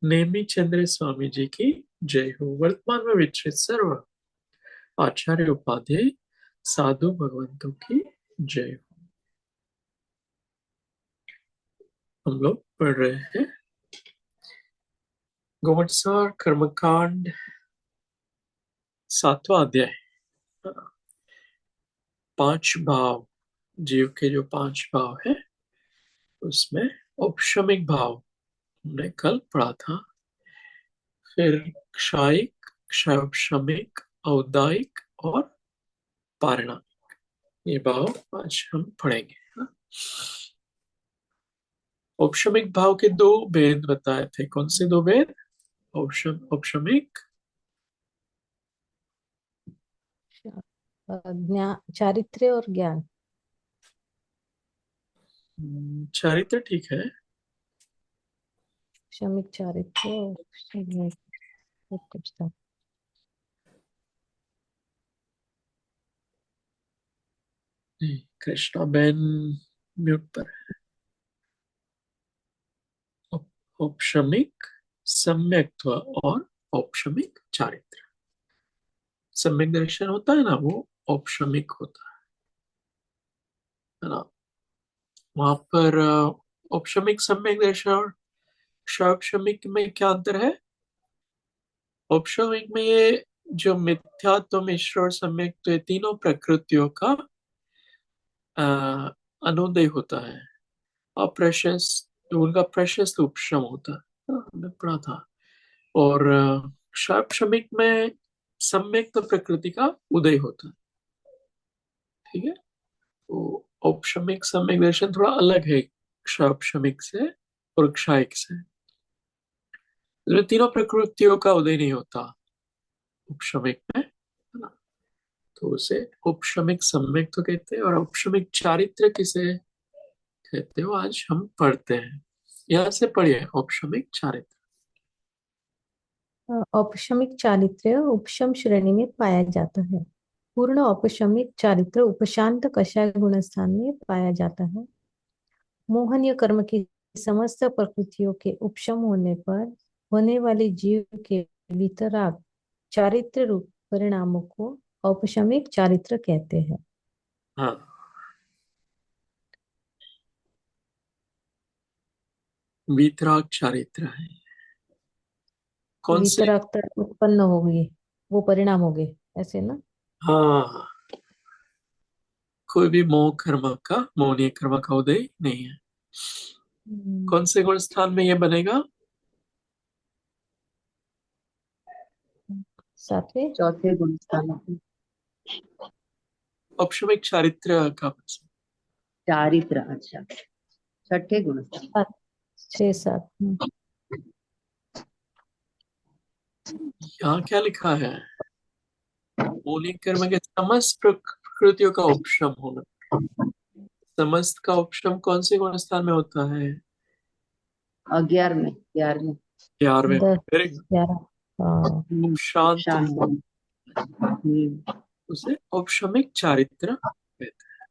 नेमी चंद्र स्वामी जी की जय हो। वर्तमान में विचरित सर्व आचार्य उपाध्याय साधु भगवंतों की जय हो। हम लोग पढ़ रहे हैं गोवत्सार कर्मकांड 7वां अध्याय। पांच भाव, जीव के जो पांच भाव है उसमें औपशमिक भाव हमने कल पढ़ा था। फिर क्षायिक, क्षौपशमिक, औदायिक और पारणा, ये भाव आज हम पढ़ेंगे। औपशमिक भाव के दो भेद बताए थे। कौन से दो भेद? औपशमिक ज्ञान, चारित्र्य और ज्ञान। चारित्र ठीक है। क्षमिक चारित्र्य और क्षमिक और कुछ था। कृष्णा बेन म्यूट पर। औपशमिक सम्यक्त्व और औपशमिक चारित्र। सम्यक दर्शन होता है ना, वो औपशमिक होता है ना। वहां पर औपशमिक सम्यक दर्शन और शौक्षमिक में क्या अंतर है? औपशमिक में ये जो मिथ्यात्व, मिश्र और सम्यक, तो ये तीनों प्रकृतियों का अनुदय होता है। अप्रशस्त, उनका प्रशस्त उपशम होता है, हमने पढ़ा था। और शैक्षणिक में सम्यक तो प्रकृति का उदय होता है। ठीक है, तो औपशमिक सम्यक दर्शन थोड़ा अलग है शैक्षणिक से और क्षायिक से। इसमें तीनों प्रकृतियों का उदय नहीं होता उपशमिक में, है ना। तो उसे उपशमिक सम्यक तो कहते हैं। और उपशमिक चारित्र किसे कहते हो, आज हम पढ़ते हैं। यहाँ से पढ़िए औपशमिक चारित्र। औपशमिक चारित्र्य उपशम श्रेणी में पाया जाता है। पूर्ण औपशमिक चारित्र उपशांत कषाय गुणस्थान में पाया जाता है। मोहनीय कर्म की समस्त प्रकृतियों के उपशम होने पर होने वाले जीव के वितराग चारित्र रूप परिणामों को औपशमिक चारित्र कहते हैं। हाँ, वीतराग चारित्र है। कौन से? वितरागता उत्पन्न हो गई, वो परिणाम हो गए, ऐसे ना। हाँ, कोई भी मोह कर्म का, मोहनीय कर्म का उदय नहीं है। हम्म, कौन से गुण स्थान में ये बनेगा? सातवें। चौथे गुण स्थान में। औपशमिक चारित्र का प्रश्न। चारित्र, अच्छा, छठे गुण स्थान। सात, छह सात। यहाँ क्या लिखा है? मोहनीय कर्म के समस्त प्रकृतियों का उपशम होना। समस्त का उपशम कौन से गुण स्थान में होता है? 11वें, 11वें। 11वें में। 10, वेरी गुड। 11। हाँ। शांत शांत। मन, उसे औपशमिक चारित्र कहते हैं।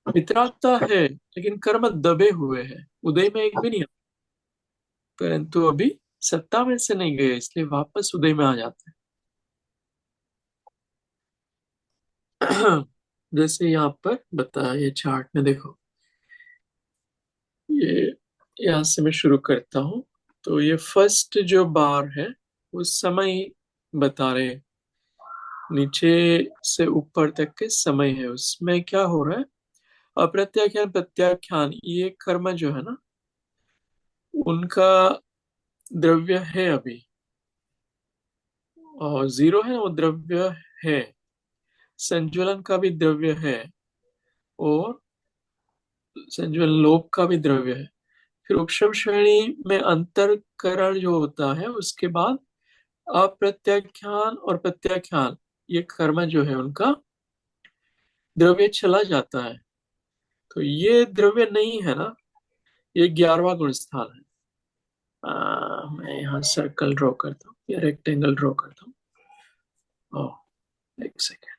वितरागता है लेकिन कर्म दबे हुए हैं, उदय में एक भी नहीं आता, परंतु अभी सत्ता में से नहीं गए, इसलिए वापस उदय में आ जाते हैं। जैसे यहाँ पर बताया, ये चार्ट में देखो, ये यहाँ से मैं शुरू करता हूँ। तो ये फर्स्ट जो बार है वो समय बता रहे, नीचे से ऊपर तक के समय है, उसमें क्या हो रहा है? अप्रत्याख्यान प्रत्याख्यान, ये कर्म जो है ना, उनका द्रव्य है अभी, और जीरो है वो द्रव्य है। संज्वलन का भी द्रव्य है, और संज्वलन लोप का भी द्रव्य है। फिर उपशम श्रेणी में अंतरकरण जो होता है, उसके बाद अप्रत्याख्यान और प्रत्याख्यान, ये कर्म जो है उनका द्रव्य चला जाता है। तो ये द्रव्य नहीं है ना, ये 11वां गुण स्थान है। मैं यहाँ सर्कल ड्रॉ करता हूँ या रेक्टेंगल ड्रॉ करता हूँ। एक सेकेंड।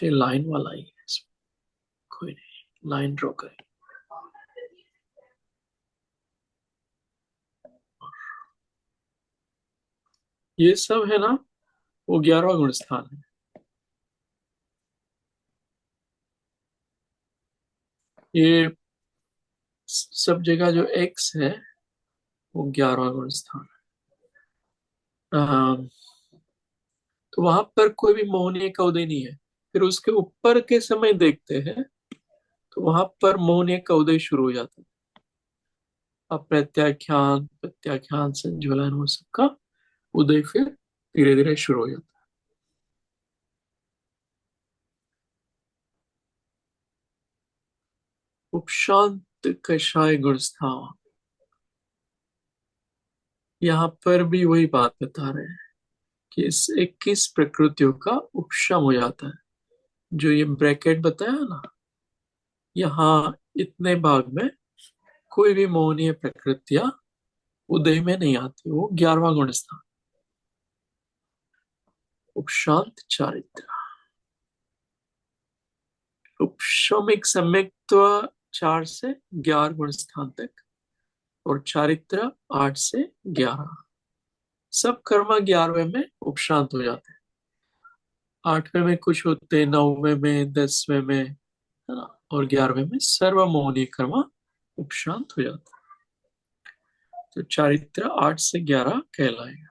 लाइन वाला ही है इसमें, कोई नहीं। लाइन ड्रॉ करें। ये सब है ना, वो 11वां गुण स्थान है। ये सब जगह जो एक्स है वो 11वां गुण स्थान है। तो वहां पर कोई भी मोहनीय का उदय नहीं है। फिर उसके ऊपर के समय देखते हैं तो वहां पर मोहनीय का उदय शुरू हो जाता है। अप्रत्याख्यान, प्रत्याख्यान, संज्वलन, वो सबका उदय फिर धीरे धीरे शुरू हो जाता है। उपशांत कषाय गुण स्थान, यहाँ पर भी वही बात बता रहे हैं कि इस 21 प्रकृतियों का उपशम हो जाता है। जो ये ब्रैकेट बताया ना, यहाँ इतने भाग में कोई भी मोहनीय प्रकृतियां उदय में नहीं आती। वो 11वां गुण स्थान, उपशांत चारित्र। उपशमिक सम्यक्त्व 4 से 11 गुण स्थान तक, और चारित्र 8 से 11। सब कर्म 11वें में उपशांत हो जाते हैं। 8वें में कुछ होते हैं, 9वें में, 10वें में, है ना, और 11वें में सर्वमोहनीय कर्म उपशांत हो जाता है। तो चारित्र 8 से 11 कहलाएगा।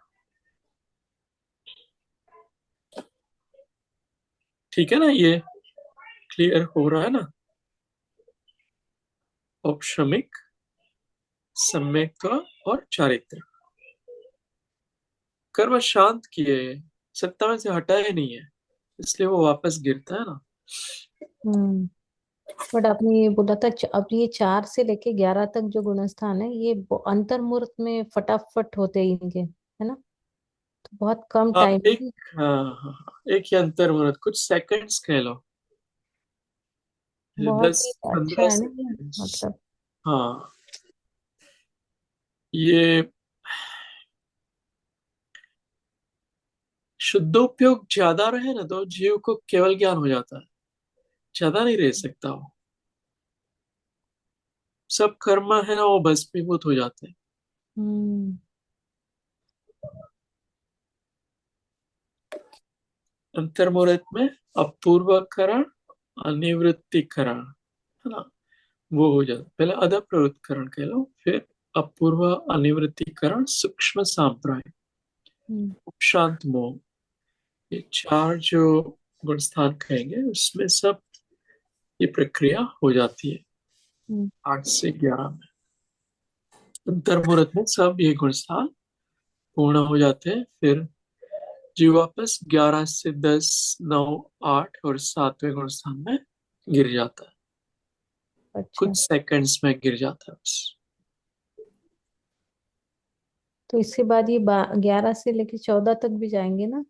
ठीक है ना, ये क्लियर हो रहा है ना। औपशमिक, सम्यक्त्व और चारित्र कर्म शांत किए, सत्ता में से हटाए नहीं है, इसलिए वो वापस गिरता है ना। हम्म। बट आपने ये बोला था अब ये 4 से लेके 11 तक जो गुणस्थान है ये अंतर्मुहूर्त में फटाफट होते हैं इनके, है ना? तो बहुत कम हाँ टाइम एक, हाँ हाँ हाँ, एक ही अंतर मुहूर्त, कुछ सेकंड्स कह लो, बहुत दस ही अच्छा पंद्रह है ना ये, सेकंड्स मतलब। हाँ, ये शुद्धोपयोग ज्यादा रहे ना तो जीव को केवल ज्ञान हो जाता है, ज्यादा नहीं रह सकता वो। सब कर्म है ना वो भस्मीभूत हो जाते हैं। हम्म। अंतर्मुहूर्त में अपूर्वकरण, अनिवृत्तिकरण, है ना, वो हो जाता। पहले अध प्रवृत्तिकरण कह लो, फिर अपूर्व, अनिवृत्तिकरण, सूक्ष्म सांप्राय, हम्म। उपशांत मोह, ये 4 जो गुण स्थान कहेंगे उसमें सब ये प्रक्रिया हो जाती है। हम्म। 8 से 11 में अंतर्मुहूर्त में सब ये गुण स्थान पूर्ण हो जाते हैं। फिर जीव वापस 11 से 10, 9, 8 और 7वें गुण स्थान में गिर जाता है। अच्छा, कुछ सेकंड्स में गिर जाता है बस। तो इसके बाद ये 11 से लेके 14 तक भी जाएंगे ना?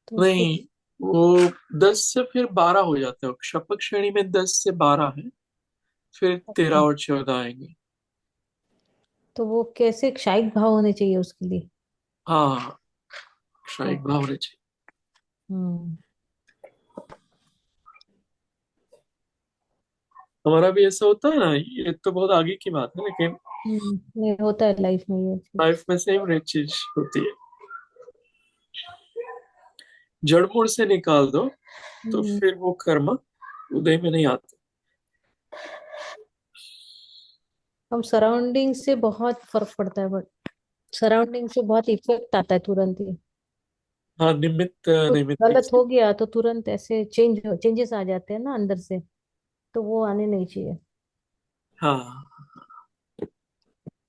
तो फिर नहीं, वो 10 से फिर 12 हो जाता है। शपथ श्रेणी में 10 से 12 है, फिर 13 अच्छा, और 14 आएंगे। तो वो कैसे क्षायिक भाव होने चाहिए उसके लिए? हाँ, क्षयिक ओके। भाव होने चाहिए। हम्म। हमारा भी ऐसा होता है ना, ये तो बहुत आगे की बात है, लेकिन नहीं होता है लाइफ में ये चीज। लाइफ में सेम एक चीज होती है। जड़ मूल से निकाल दो तो हम्म। फिर वो कर्म उदय में नहीं आते। हम सराउंडिंग से बहुत फर्क पड़ता है, बट सराउंडिंग से बहुत इफेक्ट आता है तुरंत ही। हाँ, निमित्त कुछ नैमित्तिक गलत से। हो गया तो तुरंत ऐसे चेंजेस आ जाते हैं ना अंदर से, तो वो आने नहीं चाहिए। हाँ,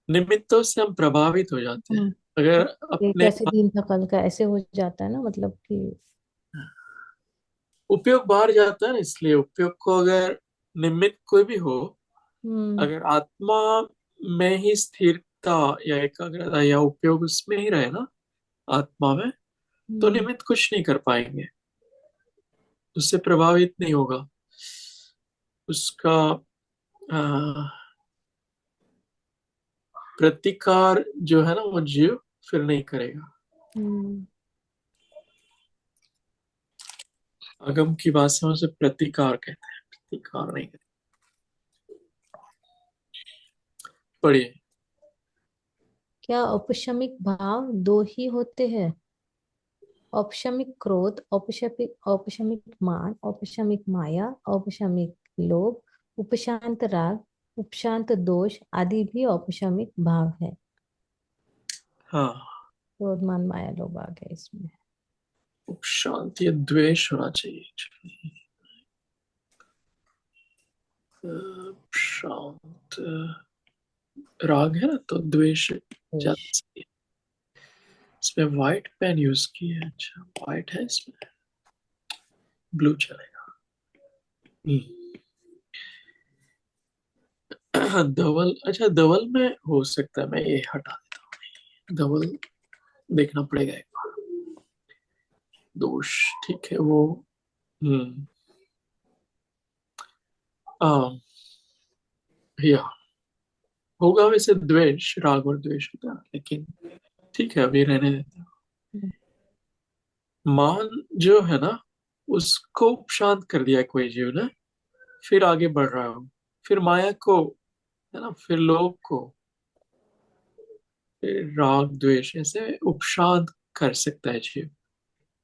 निमित्तों से हम प्रभावित हो जाते हैं। हम्म। अगर ये अपने कैसे दिन था कल का, ऐसे हो जाता है ना, मतलब कि। उपयोग बाहर जाता है ना, इसलिए उपयोग को अगर निमित्त कोई भी हो, हम्म। अगर आत्मा में ही स्थिरता या एकाग्रता या उपयोग उसमें ही रहे ना, आत्मा में, तो हम्म। निमित्त कुछ नहीं कर पाएंगे, उससे प्रभावित नहीं होगा। उसका आ, प्रतिकार जो है ना वो जीव फिर नहीं करेगा। हम्म। अगम की भाषा में से प्रतिकार कहते हैं। प्रतिकार नहीं करें। पढ़िए। क्या औपशमिक भाव दो ही होते हैं? औपशमिक क्रोध, औपशमिक औपशमिक मान, औपशमिक माया, औपशमिक लोभ, उपशांत राग, उपशांत दोष आदि भी औपशमिक भाव है। हाँ, क्रोध मान माया लोभ आ गया इसमें। शांति या द्वेष होना चाहिए। शांत राग है ना, तो द्वेष दोष। ज्यादा सही है। इसमें व्हाइट पेन यूज की है। अच्छा, व्हाइट है इसमें, ब्लू चलेगा। धवल, अच्छा धवल में हो सकता है, मैं ये हटा देता हूँ। धवल देखना पड़ेगा एक बार। दोष ठीक है वो। हम्म आ, या होगा वैसे, द्वेष, राग और द्वेष होता है, लेकिन ठीक है अभी रहने देते हैं। मान जो है ना, उसको शांत कर दिया कोई जीव ने, फिर आगे बढ़ रहा हूँ। फिर माया को, है ना, फिर लोभ को, फिर राग द्वेष, ऐसे उपशांत कर सकता है जीव।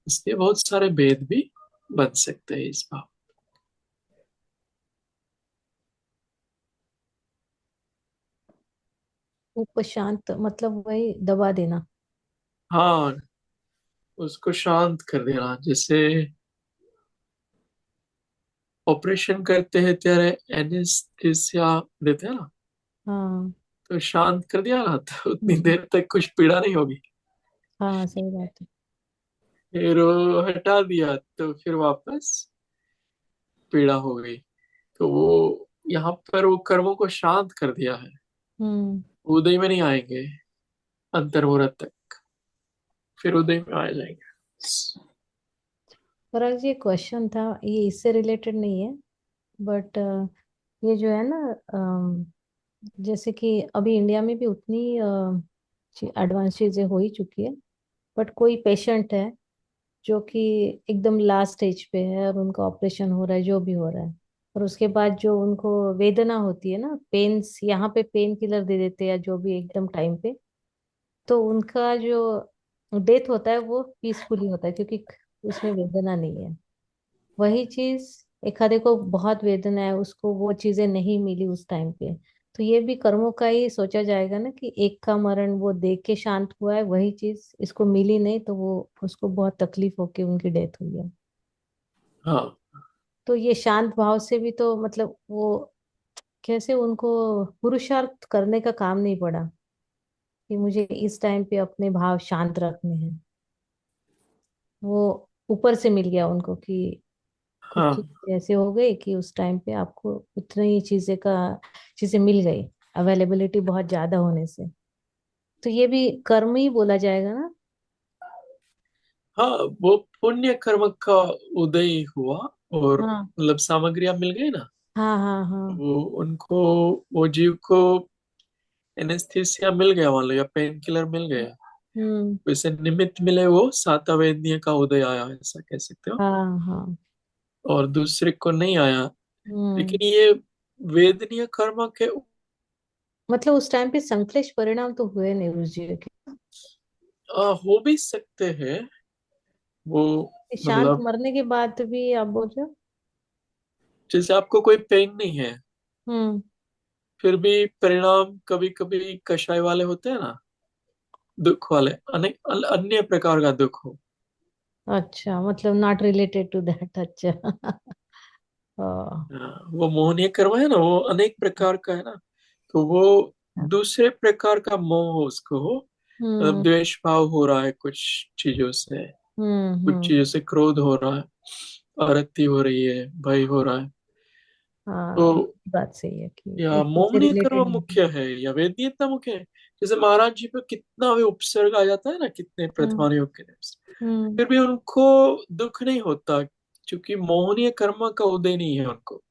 इसलिए बहुत सारे भेद भी बन सकते हैं इस भाव। उपशांत मतलब वही दबा देना। हाँ, उसको शांत कर देना। जैसे ऑपरेशन करते हैं ત્યારે एनेस्थीसिया देते हैं ना, हाँ तो शांत कर दिया ना, तो उतनी हम्म, देर तक कुछ पीड़ा नहीं होगी। हाँ सही बात है। फिर वो हटा दिया तो फिर वापस पीड़ा हो गई। तो वो यहाँ पर वो कर्मों को शांत कर दिया है। हम्म। उदय में नहीं आएंगे अंतर्मुहूर्त तक, फिर उदय में आ जाएंगे। और आज ये क्वेश्चन था, ये इससे रिलेटेड नहीं है, बट ये जो है ना, जैसे कि अभी इंडिया में भी उतनी एडवांस चीजें हो ही चुकी है, बट कोई पेशेंट है जो कि एकदम लास्ट स्टेज पे है और उनका ऑपरेशन हो रहा है, जो भी हो रहा है, और उसके बाद जो उनको वेदना होती है ना, पेन्स, यहाँ पे पेन किलर दे देते हैं या जो भी एकदम टाइम पे, तो उनका जो डेथ होता है वो पीसफुली होता है क्योंकि उसमें वेदना नहीं है। वही चीज एक आधे को बहुत वेदना है, उसको वो चीजें नहीं मिली उस टाइम पे, तो ये भी कर्मों का ही सोचा जाएगा ना कि एक का मरण वो देख के शांत हुआ है, वही चीज इसको मिली नहीं तो वो उसको बहुत तकलीफ होके उनकी डेथ हुई है। हाँ तो ये शांत भाव से भी तो मतलब वो कैसे उनको पुरुषार्थ करने का काम नहीं पड़ा कि मुझे इस टाइम पे अपने भाव शांत रखने हैं। वो ऊपर से मिल गया उनको कि कुछ हाँ चीजें ऐसे हो गई कि उस टाइम पे आपको उतनी ही चीजें मिल गई, अवेलेबिलिटी बहुत ज्यादा होने से, तो ये भी कर्म ही बोला जाएगा ना। हाँ, वो पुण्य कर्म का उदय हुआ, और हाँ मतलब सामग्रियां मिल गई ना। हाँ हाँ हाँ। वो उनको, वो जीव को एनेस्थीसिया मिल गया मान लो, या पेन किलर मिल गया। हम्म। वैसे निमित्त मिले वो सात वेदनीय का उदय आया, ऐसा कह सकते हो। हाँ हाँ। और दूसरे को नहीं आया। हम्म। लेकिन ये वेदनीय कर्म के मतलब उस टाइम पे संश्लेष परिणाम तो हुए नहीं उस जीव के। हो भी सकते हैं वो। शांत मतलब मरने के बाद भी आप बोल रहे हो? जैसे आपको कोई पेन नहीं है, हम्म। फिर भी परिणाम कभी कभी कषाय वाले होते हैं ना, दुख वाले, अनेक अन्य प्रकार का दुख हो। अच्छा, मतलब नॉट रिलेटेड टू दैट। अच्छा। हाँ। वो मोहनीय कर्म है ना, वो अनेक प्रकार का है ना। तो वो दूसरे प्रकार का मोह हो उसको हो। मतलब हम्म द्वेष भाव हो रहा है कुछ चीजों से, कुछ हम्म। चीजों से क्रोध हो रहा है, आरक्ति हो रही है, भय हो रहा है। तो हाँ बात सही है कि या एक चीज से मोहनीय कर्म रिलेटेड नहीं। मुख्य है या वेदनीय इतना मुख्य है। जैसे महाराज जी पे कितना भी उपसर्ग आ जाता है ना, कितने हम्म प्रतिमानियों के नाम से, हम्म। फिर भी उनको दुख नहीं होता, क्योंकि मोहनीय कर्म का उदय नहीं है उनको।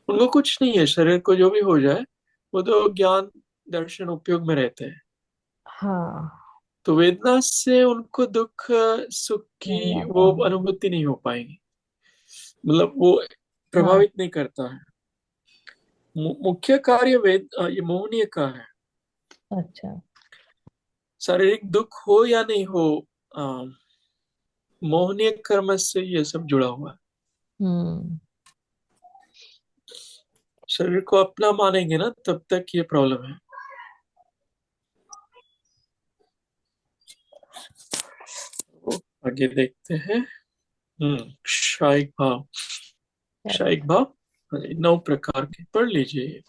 उनको कुछ नहीं है, शरीर को जो भी हो जाए, वो तो ज्ञान दर्शन उपयोग में रहते हैं। हाँ। तो वेदना से उनको दुख सुख नहीं की आता वो हूँ। अनुभूति नहीं हो पाएगी। मतलब वो प्रभावित नहीं करता है। मुख्य कार्य वेद ये मोहनीय का है। अच्छा। शारीरिक दुख हो या नहीं हो, अ, मोहनीय कर्म से ये सब जुड़ा हुआ है। हम्म। शरीर को अपना मानेंगे ना, तब तक ये प्रॉब्लम है। तो आगे देखते हैं। क्षायिक भाव। क्षायिक भाव, हाँ जी, 9 प्रकार के पढ़ लीजिए।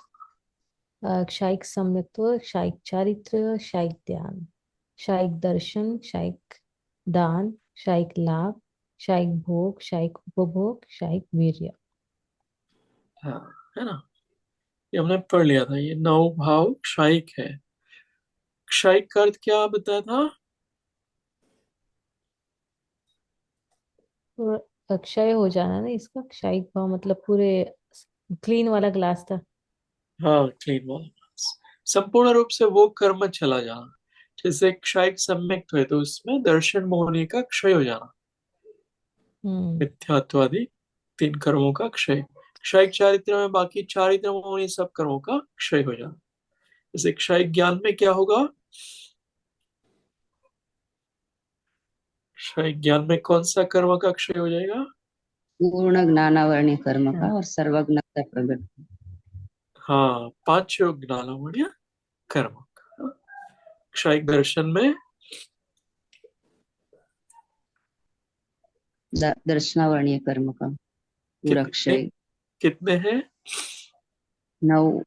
क्षायिक सम्यक्त्व, क्षायिक चारित्र, क्षायिक ध्यान, क्षायिक दर्शन, क्षायिक दान, क्षायिक लाभ, क्षायिक भोग, क्षायिक उपभोग, क्षायिक वीर्य। हाँ, है ना, ये हमने पढ़ लिया था। ये 9 भाव क्षायिक है। क्षायिक का अर्थ क्या बताया था? तो अक्षय हो जाना ना इसका, क्षायिक भाव मतलब पूरे क्लीन वाला ग्लास था। हाँ, क्लीन वाला, संपूर्ण रूप से वो कर्म चला जाना। जैसे क्षायिक सम्यक है तो उसमें दर्शन मोहनी का क्षय हो जाना, हम्म। मिथ्यात्वादी 3 कर्मों का क्षय। क्षयिक चारित्र में बाकी चारित्र मोहनी सब कर्मों का क्षय हो जाना। जैसे क्षयिक ज्ञान में क्या होगा? क्षयिक ज्ञान में कौन सा कर्म का क्षय हो जाएगा? पूर्ण ज्ञानावरणीय कर्म हाँ। का और सर्वज्ञता प्रकट। हाँ, 5 ज्ञानावरणीय कर्म का। क्षयिक दर्शन में दर्शनावरणीय कर्म का पूरा कितने क्षय। कितने हैं? 9।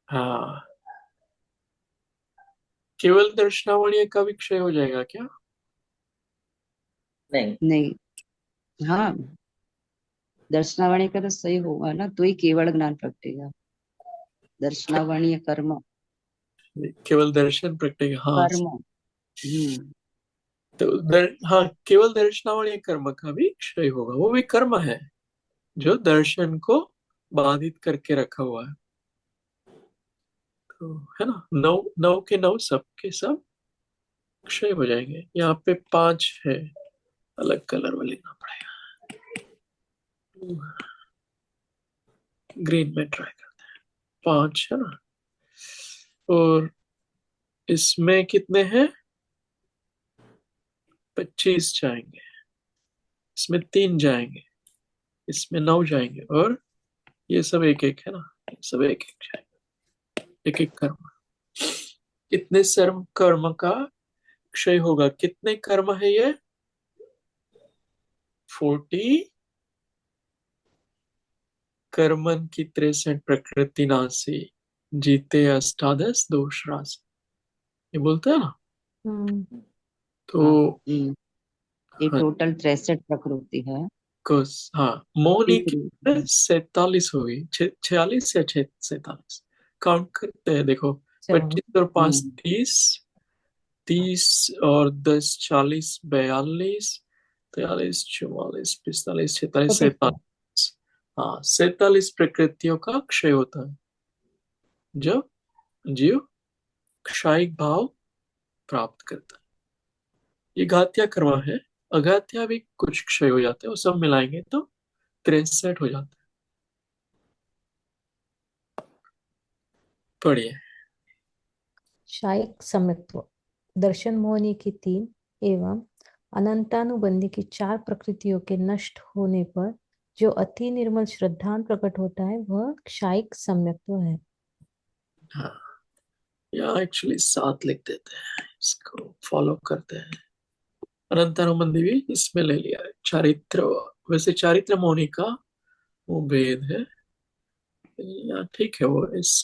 हाँ, केवल दर्शनावरणीय का भी क्षय हो जाएगा क्या? नहीं। नहीं, हाँ, दर्शनावरणीय का तो सही होगा ना, तो ही केवल ज्ञान प्रगटेगा। दर्शनावरणीय कर्म, केवल दर्शन प्रत्येक, हाँ। कर्म। तो हाँ, केवल दर्शनावरणीय कर्म का भी क्षय होगा। वो भी कर्म है जो दर्शन को बाधित करके रखा हुआ है। तो है ना, 9 9 के 9 सब के सब क्षय हो जाएंगे। यहाँ पे 5 है, अलग कलर में लिखना पड़ेगा। ग्रीन में ट्राई करते हैं। 5 है ना, और इसमें कितने हैं? 25 जाएंगे, इसमें 3 जाएंगे, इसमें 9 जाएंगे, और ये सब एक एक है ना, ये सब एक एक जाएंगे, एक एक कर्म। कितने सर्व कर्म का क्षय होगा? कितने कर्म है ये? 40 कर्मन की 63 प्रकृति नासी, जीते अष्टादश दोष राशि, ये बोलते हैं ना। हम्म। तो हाँ, ये हाँ, टोटल 63 प्रकृति है। हाँ, मौनी की ठीक। 47 होगी, 46 या 47, काउंट करते हैं देखो। चलो। 25 और 5 हम्म, 30, 30 और 10 40 42, 43 44 45 46 46 है। 47। हाँ, 47 प्रकृतियों का क्षय होता है जब जीव क्षयिक भाव प्राप्त करता है। ये घात्या कर्म है। अघात्या भी कुछ क्षय हो जाते हैं, वो सब मिलाएंगे तो 63 हो जाता है। पढ़िए। क्षायिक सम्यक्त्व, दर्शन मोहनी की 3 एवं अनंतानुबंधी की 4 प्रकृतियों के नष्ट होने पर जो अति निर्मल श्रद्धान प्रकट होता है वह क्षायिक सम्यक्त्व है। हाँ, यहाँ एक्चुअली 7 लिख देते हैं, इसको फॉलो करते हैं। अनंतानुबंधी भी इसमें ले लिया है। चारित्र, वैसे चारित्र मौनी का वो भेद है, या ठीक है, वो इस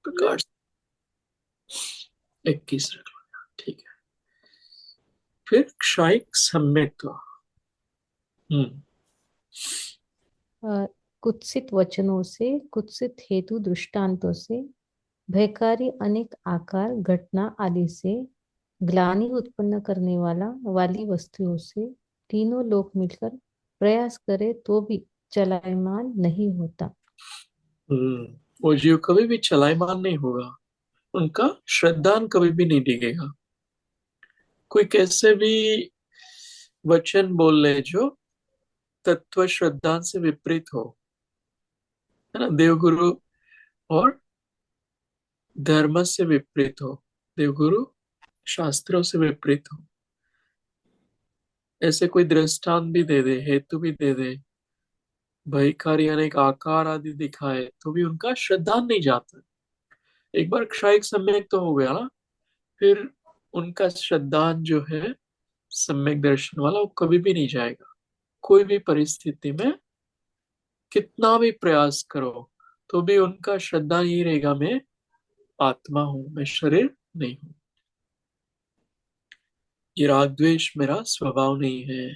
प्रकार से 21 रख लो, ठीक है। फिर क्षयिक सम्यक्त्व। हम्म। कुत्सित वचनों से, कुत्सित हेतु दृष्टांतों से, भयकारी अनेक आकार घटना आदि से, ग्लानि उत्पन्न करने वाली वस्तुओं से तीनों लोग मिलकर प्रयास करे तो भी चलायमान नहीं होता। हम्म, वो जीव कभी भी चलायमान नहीं होगा, उनका श्रद्धान कभी भी नहीं डिगेगा। कोई कैसे भी वचन बोल ले जो तत्व श्रद्धान से विपरीत हो, है ना, देवगुरु और धर्म से विपरीत हो, देवगुरु शास्त्रों से विपरीत हो, ऐसे कोई दृष्टांत भी दे दे, हेतु भी दे दे, भयकारी अनेक आकार आदि दिखाए, तो भी उनका श्रद्धा नहीं जाता। एक बार क्षयिक सम्यक तो हो गया ना, फिर उनका श्रद्धान जो है सम्यक दर्शन वाला, वो कभी भी नहीं जाएगा। कोई भी परिस्थिति में कितना भी प्रयास करो, तो भी उनका श्रद्धा यही रहेगा, मैं आत्मा हूं, मैं शरीर नहीं हूं, ये राग द्वेष मेरा स्वभाव नहीं है,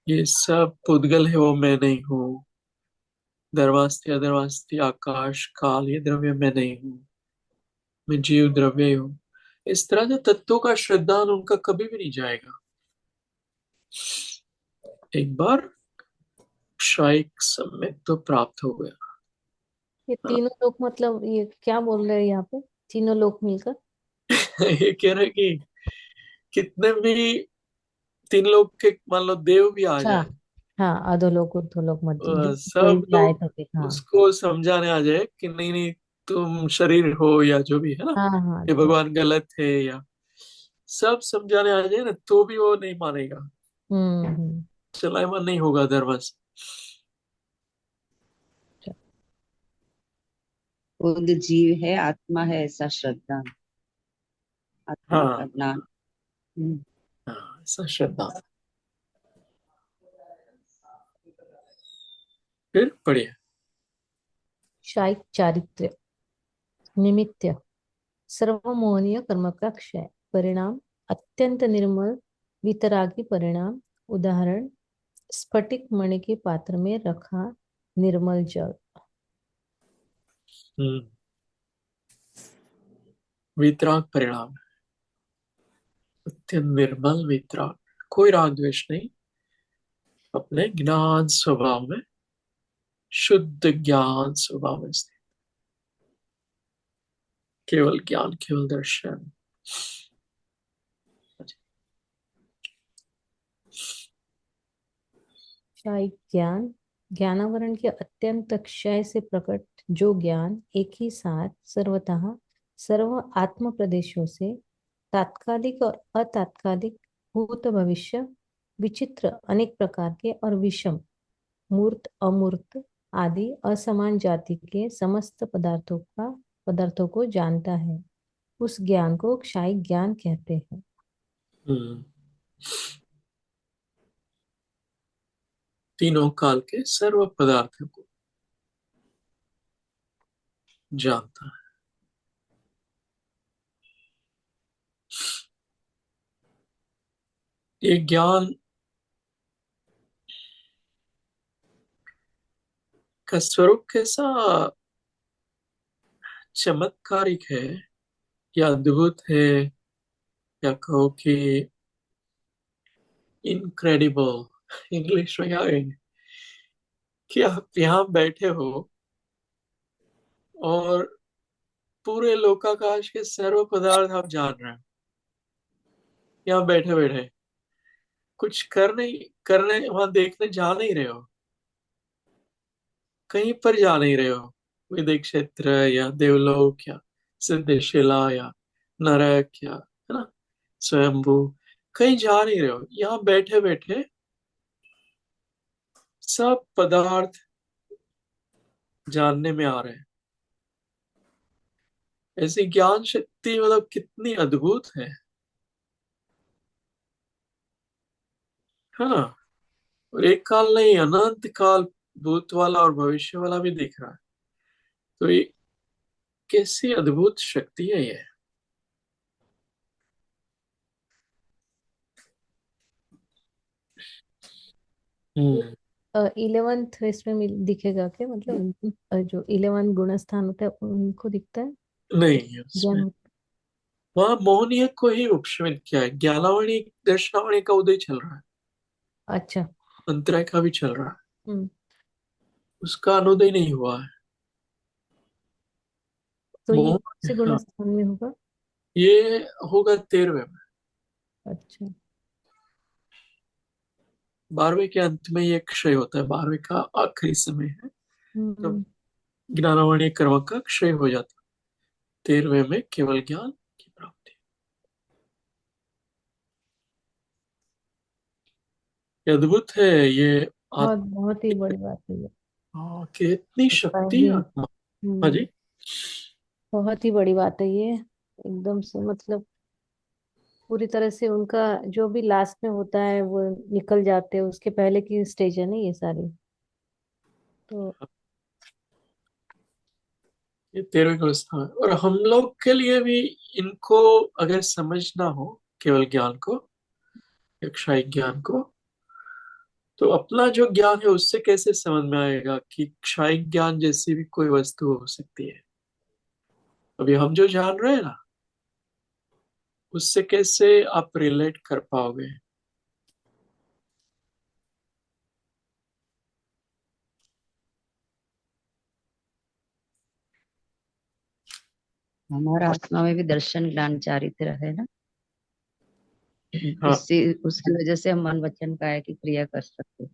ये सब पुद्गल है, वो मैं नहीं हूँ, धर्मास्ति अधर्मास्ति आकाश काल ये द्रव्य मैं नहीं हूँ, मैं जीव द्रव्य हूँ। इस तरह के तत्वों का श्रद्धान उनका कभी भी नहीं जाएगा। एक बार क्षयिक सम्यक तो प्राप्त हो गया। ये हाँ। तीनों लोग मतलब ये क्या बोल रहे हैं यहाँ पे, तीनों लोग मिलकर? ये कह रहे कि कितने भी तीन लोग के मान लो देव भी आ अच्छा, जाए, हाँ, अधोलोक ऊर्ध्वलोक मध्य जो कोई सब भी आए लोग तो भी, हाँ। उसको समझाने आ जाए कि नहीं नहीं, तुम शरीर हो या जो भी है ना, हाँ हाँ, ये तो भगवान गलत है, या सब समझाने आ जाए ना, तो भी वो नहीं मानेगा, हम्म। चलायमान नहीं होगा धर्म से। अच्छा, खुद जीव है, आत्मा है, ऐसा श्रद्धा, आत्मा का हाँ ज्ञान। हम्म। हाँ, ऐसा श्रद्धा। फिर पढ़िए। शायिक चारित्र्य निमित्य सर्वमोहनीय कर्म का क्षय, परिणाम अत्यंत निर्मल वितरागी परिणाम। उदाहरण, स्फटिक मणि के पात्र में रखा निर्मल जल। हम्म, वितराग परिणाम, अत्यंत निर्मल वितराग, कोई राग द्वेष नहीं, अपने ज्ञान स्वभाव में, शुद्ध ज्ञान स्वभाव में स्थित, केवल ज्ञान, केवल दर्शन। शायिक ज्ञान, ज्ञानावरण के अत्यंत क्षय से प्रकट जो ज्ञान एक ही साथ सर्वतः सर्व आत्म प्रदेशों से तात्कालिक और अतात्कालिक भूत भविष्य विचित्र अनेक प्रकार के और विषम मूर्त अमूर्त आदि असमान जाति के समस्त पदार्थों को जानता है, उस ज्ञान को क्षायिक ज्ञान कहते हैं। हम्म, तीनों काल के सर्व पदार्थों को जानता है। ये ज्ञान का स्वरूप कैसा चमत्कारिक है, या अद्भुत है, या कहो कि इनक्रेडिबल, इंग्लिश में क्या कहेंगे, कि आप यहाँ बैठे हो और पूरे लोकाकाश के सर्व पदार्थ आप जान रहे हो, यहाँ बैठे बैठे, कुछ करने वहां देखने जा नहीं रहे हो, कहीं पर जा नहीं रहे हो, विदेह क्षेत्र या देवलोक या सिद्धशिला या नरक या, है ना, स्वयंभू, कहीं जा नहीं रहे हो, यहाँ बैठे बैठे सब पदार्थ जानने में आ रहे हैं। ऐसी ज्ञान शक्ति मतलब कितनी अद्भुत है ना। और एक काल नहीं, अनंत काल भूत वाला और भविष्य वाला भी दिख रहा है, तो ये कैसी अद्भुत शक्ति है ये। हम्म, 11th इसमें दिखेगा क्या, मतलब जो 11 गुण स्थान होता है उनको दिखता है नहीं है ज्ञान उसमें। होता वहां मोहनीय को ही उपशमित किया है, ज्ञानावणी दर्शनावणी का उदय चल रहा है, है? अच्छा। अंतराय का भी चल रहा है, हम्म। उसका अनुदय नहीं हुआ है। तो ये मोह, कौन से गुण हाँ, स्थान में होगा? ये होगा 13वें में, अच्छा। 12वें के अंत में ये क्षय होता है, 12वें का आखिरी समय है, तब ज्ञानावरणीय कर्म का क्षय हो जाता। 13वें में केवल ज्ञान की प्राप्ति। ये अद्भुत है ये बहुत बहुत ही बड़ी बात है ये। कि इतनी शक्ति पहली आत्मा। हाँ जी। बहुत ही बड़ी बात है ये। एकदम से मतलब पूरी तरह से उनका जो भी लास्ट में होता है वो निकल जाते हैं, उसके पहले की स्टेज है ना ये सारी। तो ये 13वें का अवस्था है, और हम लोग के लिए भी इनको अगर समझना हो, केवल ज्ञान को, क्षायिक ज्ञान को, तो अपना जो ज्ञान है उससे कैसे समझ में आएगा कि क्षायिक ज्ञान जैसी भी कोई वस्तु हो सकती है। अभी हम जो जान रहे हैं ना, उससे कैसे आप रिलेट कर पाओगे। हमारा आत्मा में भी दर्शन ज्ञान चारित्र है ना, हाँ उससे उसकी वजह से हम मन वचन काया की क्रिया कर सकते हैं।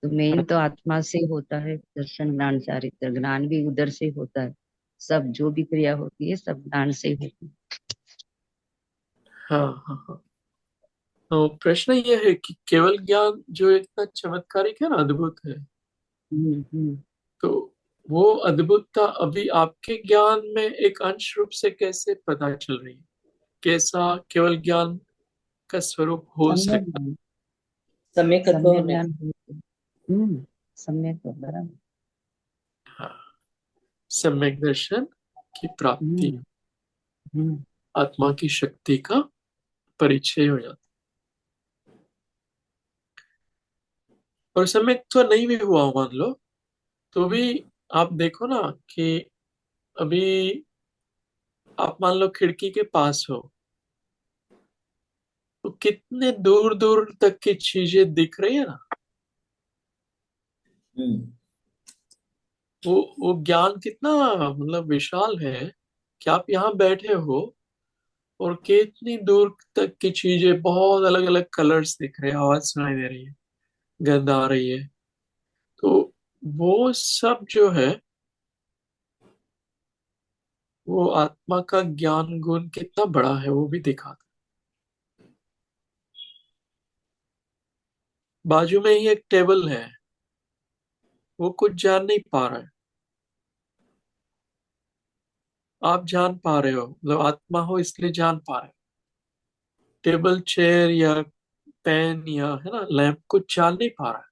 तो मेन तो आत्मा से होता है दर्शन ज्ञान चारित्र, ज्ञान भी उधर से होता है। सब जो भी क्रिया होती है सब ज्ञान से ही होती है। हाँ हाँ हाँ। तो प्रश्न ये है कि केवल ज्ञान जो इतना चमत्कारिक है ना, अद्भुत है, हम्म। तो वो अद्भुतता अभी आपके ज्ञान में एक अंश रूप से कैसे पता चल रही है। कैसा केवल ज्ञान का स्वरूप हो सम्यक सकता ज्ञान, सम्यकत्व सम्यक हमें। ज्ञान हम्म, सम्यक तो बराबर। है। हाँ, सम्यक दर्शन की प्राप्ति, हम्म हम्म आत्मा की शक्ति का परिचय हो जाता। और सम्यक तो नहीं भी हुआ मान लो, तो भी आप देखो ना कि अभी आप मान लो खिड़की के पास हो, तो कितने दूर दूर तक की चीजें दिख रही है ना। हम्म। वो ज्ञान कितना मतलब विशाल है कि आप यहाँ बैठे हो और कितनी दूर तक की चीजें, बहुत अलग अलग कलर्स दिख रहे हैं, आवाज सुनाई दे रही है, गंध आ रही है। तो वो सब जो है, वो आत्मा का ज्ञान गुण कितना बड़ा है वो भी दिखाता। बाजू में ही एक टेबल है, वो कुछ जान नहीं पा रहा है, आप जान पा रहे हो, मतलब आत्मा हो इसलिए जान पा रहे हो। टेबल चेयर या पेन या है ना लैंप कुछ जान नहीं पा रहा है।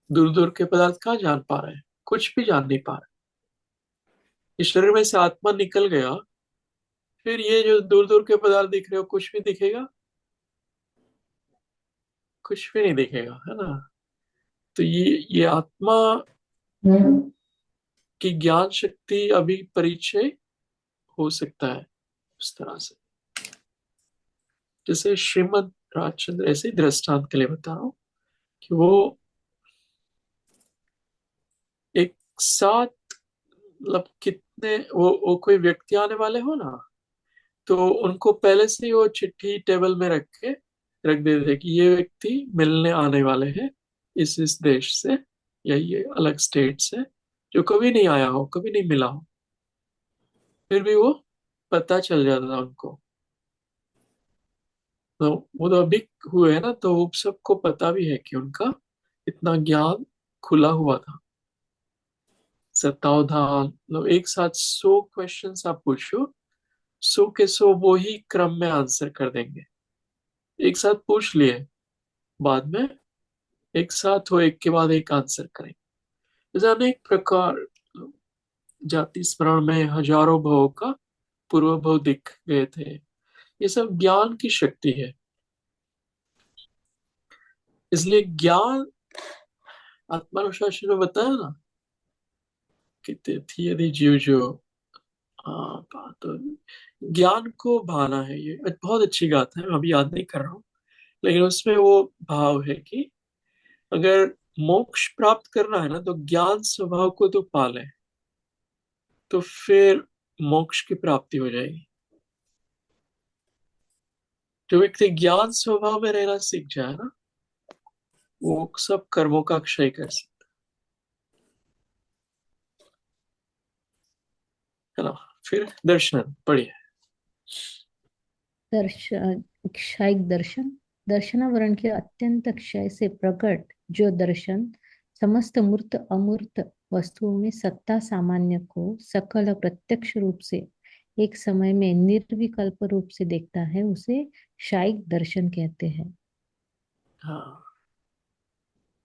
दूर दूर के पदार्थ कहाँ जान पा रहे हैं, कुछ भी जान नहीं पा रहे। इस शरीर में से आत्मा निकल गया, फिर ये जो दूर दूर के पदार्थ दिख रहे हो, कुछ भी दिखेगा, कुछ भी नहीं दिखेगा, है ना। तो ये आत्मा की ज्ञान शक्ति अभी परिचय हो सकता है उस तरह से। जैसे श्रीमद राजचंद्र ऐसे ही दृष्टांत के लिए बता रहा हूँ कि वो एक साथ, मतलब कितने वो कोई व्यक्ति आने वाले हो ना, तो उनको पहले से ही वो चिट्ठी टेबल में रख के रख देते थे कि ये व्यक्ति मिलने आने वाले हैं इस देश से या ये अलग स्टेट से, जो कभी नहीं आया हो, कभी नहीं मिला हो, फिर भी वो पता चल जाता था उनको। तो वो तो अभी हुए हैं ना, तो वो सबको पता भी है कि उनका इतना ज्ञान खुला हुआ था। सतावधान, मतलब एक साथ 100 क्वेश्चंस आप पूछो, 100 के 100 वो ही क्रम में आंसर कर देंगे। एक साथ पूछ लिए, बाद में एक साथ हो एक के बाद एक आंसर करेंगे। जैसे अनेक प्रकार, जाति स्मरण में हजारों भवों का पूर्व भव दिख गए थे। ये सब ज्ञान की शक्ति है। इसलिए ज्ञान, आत्मानुशासन में बताया ना कि थी यदि जीव जो, हाँ बात तो, ज्ञान को भाना है, ये बहुत अच्छी बात है, मैं अभी याद नहीं कर रहा हूँ, लेकिन उसमें वो भाव है कि अगर मोक्ष प्राप्त करना है ना, तो ज्ञान स्वभाव को तो पाले, तो फिर मोक्ष की प्राप्ति हो जाएगी। जो व्यक्ति ज्ञान स्वभाव में रहना सीख जाए ना, वो सब कर्मों का क्षय कर सकता है ना। फिर दर्शन पढ़िए। दर्शन, क्षयिक दर्शन, दर्शनावरण के अत्यंत क्षय से प्रकट जो दर्शन समस्त मूर्त अमूर्त वस्तुओं में सत्ता सामान्य को सकल प्रत्यक्ष रूप से एक समय में निर्विकल्प रूप से देखता है, उसे क्षयिक दर्शन कहते हैं। हाँ,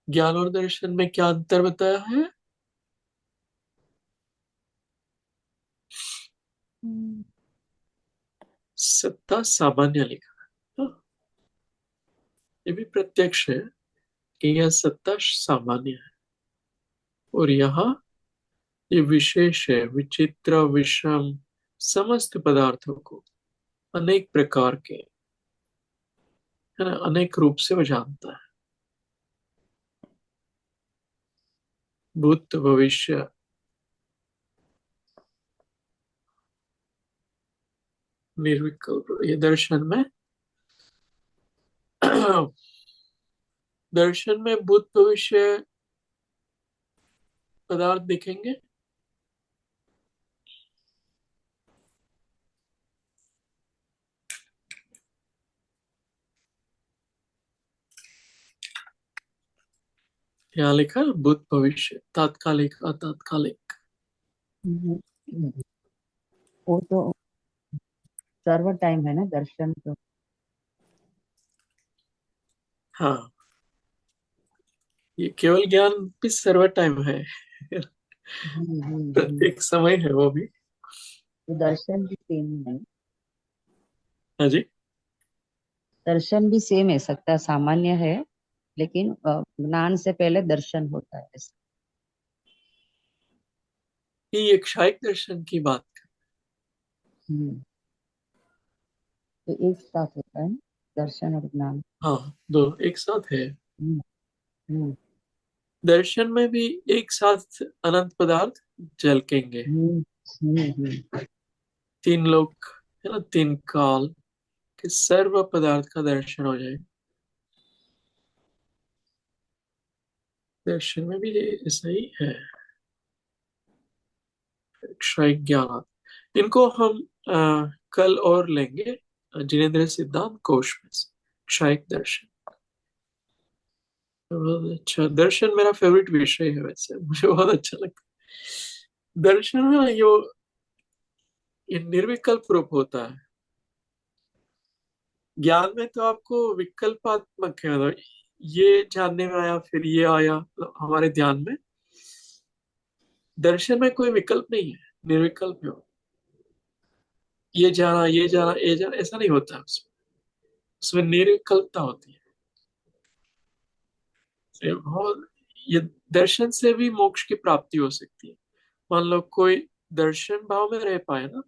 ज्ञान और दर्शन में क्या अंतर बताया है? हम्म, सत्ता सामान्य लिखा है। हाँ, ये भी प्रत्यक्ष है कि यह सत्ता सामान्य है, और यहाँ ये विशेष है, विचित्र विषम समस्त पदार्थों को अनेक प्रकार के, है ना, अनेक रूप से वो जानता है। भूत भविष्य निर्विकल्प, ये दर्शन में दर्शन में भूत भविष्य पदार्थ दिखेंगे। यहाँ लिखा है भूत भविष्य, तात्कालिक अतात्कालिक। वो तो सर्व टाइम है ना दर्शन तो। हाँ, ये केवल ज्ञान भी सर्व टाइम है। हम्म। प्रत्येक समय है वो भी। तो दर्शन भी सेम है। हाँ जी। दर्शन भी सेम है, सत्ता सामान्य है, लेकिन ज्ञान से पहले दर्शन होता है ऐसा। ये एक क्षयिक दर्शन की बात। हम्म। तो एक साथ होता है ना, दर्शन और ज्ञान। हाँ, दो एक साथ है। हम्म। हम्म। दर्शन में भी एक साथ अनंत पदार्थ झलकेंगे। हम्म। हम्म। तीन लोग, है ना, तीन काल के सर्व पदार्थ का दर्शन हो जाए। दर्शन में भी ये ऐसा ही है, क्षयिक ज्ञान। इनको हम कल और लेंगे, जिनेंद्र सिद्धांत कोश में से क्षयिक दर्शन। बहुत अच्छा, दर्शन मेरा फेवरेट विषय है, वैसे मुझे बहुत अच्छा लगता है दर्शन। है ना, ये निर्विकल्प रूप होता है। ज्ञान में तो आपको विकल्पात्मक है, मतलब ये जानने में आया फिर ये आया, मतलब हमारे ध्यान में। दर्शन में कोई विकल्प नहीं है, निर्विकल्प है वो। ये जाना ये जाना ये जाना ऐसा नहीं होता है उसमें। उसमें निर्विकल्पता होती है। ये बहुत, ये दर्शन से भी मोक्ष की प्राप्ति हो सकती है। मान लो कोई दर्शन भाव में रह पाए ना,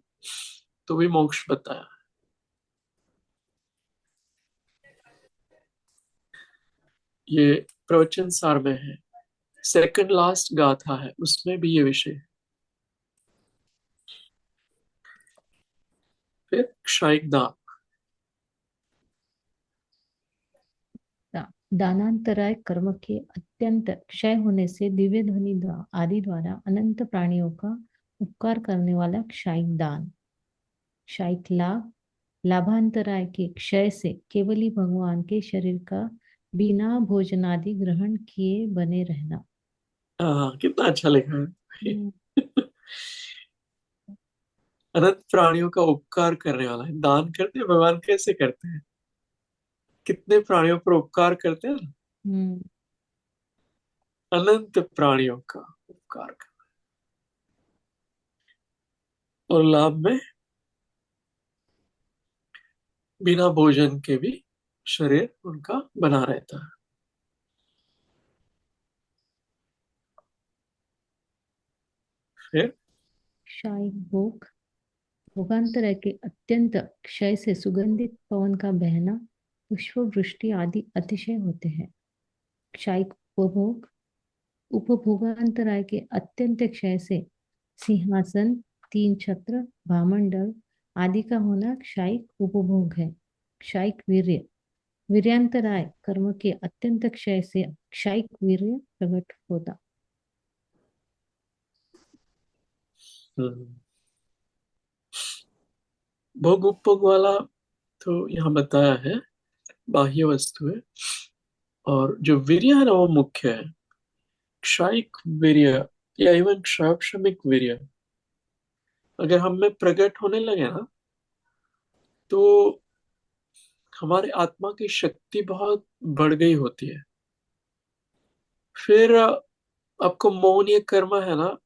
तो भी मोक्ष बताया। ये प्रवचन सार में है, सेकंड लास्ट गाथा है, उसमें भी ये विषय है। फिर क्षयिक दान। दानांतराय कर्म के अत्यंत क्षय होने से दिव्य ध्वनि आदि द्वारा अनंत प्राणियों का उपकार करने वाला क्षयिक दान। क्षयिक लाभ, लाभांतराय के क्षय से केवल ही भगवान के शरीर का बिना भोजनादि ग्रहण किए बने रहना। हाँ, कितना अच्छा लिखा है। हम्म, अनंत प्राणियों का उपकार करने वाला है। दान करते हैं भगवान, कैसे करते हैं? कितने प्राणियों पर उपकार करते हैं? हम्म, अनंत प्राणियों का उपकार कर, और लाभ में बिना भोजन के भी शरीर उनका बना रहता है। फिर क्षयिक भोग, भोगांतर के अत्यंत क्षय से सुगंधित पवन का बहना, पुष्प वृष्टि आदि अतिशय होते हैं। क्षयिक उपभोग, उपभोगांतराय के अत्यंत क्षय से सिंहासन, तीन छत्र, भामंडल आदि का होना क्षयिक उपभोग है। क्षयिक वीर्य, वीर्यांतराय कर्म के अत्यंत क्षय से क्षयिक वीर्य प्रकट होता। हम्म। भोग उपभोग वाला तो यहाँ बताया है, बाह्य वस्तु है। और जो वीर्य है ना वो मुख्य है। क्षयिक वीर्य या इवन क्षापशमिक वीर्य अगर हम में प्रकट होने लगे ना, तो हमारे आत्मा की शक्ति बहुत बढ़ गई होती है। फिर आपको मौन ये कर्म है ना,